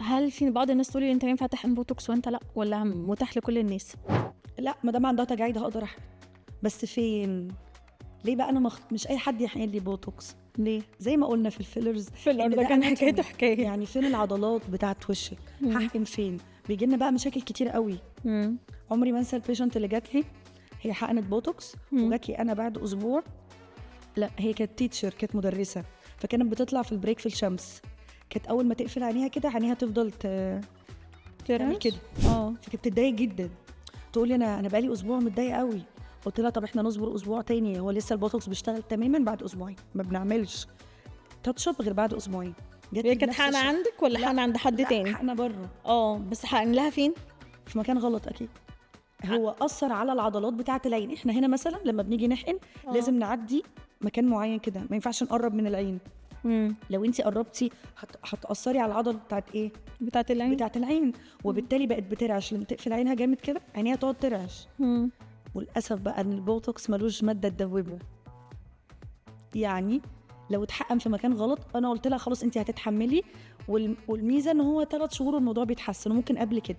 هل في بعض الناس تقول لي انت ينفع تحقن بوتوكس وانت لا، ولا متاح لكل الناس؟ لا، ما دام عندها تجاعيد هقدر احقن، بس فين؟ ليه بقى انا مش اي حد يحقن لي بوتوكس. ليه؟ زي ما قلنا في الفيلرز، فيلر إن ده كان anatomy. حكايته حكايه. يعني فين العضلات بتاعت وشك؟ هحقن فين؟ بيجي لنا بقى مشاكل كتير قوي. عمري ما انسى البيشنت اللي جات لي، هي حقنت بوتوكس وجات لي انا بعد اسبوع. لا، هي كانت تيتشر، كانت مدرسه، فكانت بتطلع في البريك في الشمس، كانت اول ما تقفل عينيها كده عينيها تفضل تعمل كده. فكانت بتتضايق جدا، تقول لي انا بقالي اسبوع متضايقه قوي. قلت لها طب احنا نصبر اسبوع تاني، هو لسه البوتوكس بيشتغل تماما بعد اسبوعين، ما بنعملش تاتش اب غير بعد اسبوعين. هي كانت حقنه عندك ولا حقنه عند حد تاني؟ حقنه بره. بس حقن لها فين؟ في مكان غلط اكيد، هو اثر على العضلات بتاعه العين. احنا هنا مثلا لما بنيجي نحقن لازم نعدي مكان معين كده، ما ينفعش نقرب من العين. لو انتي قربتي هتاثري على العضله بتاعت ايه؟ بتاعه العين، وبالتالي بقت بترعش. لما تقفل عينها جامد كده عينيها تقعد ترعش. وللاسف بقى ان البوتوكس ملوش ماده تدوبه، يعني لو اتحقن في مكان غلط. انا قلت لها خلاص انتي هتتحملي، والميزه ان هو 3 شهور والموضوع بيتحسن، وممكن قبل كده.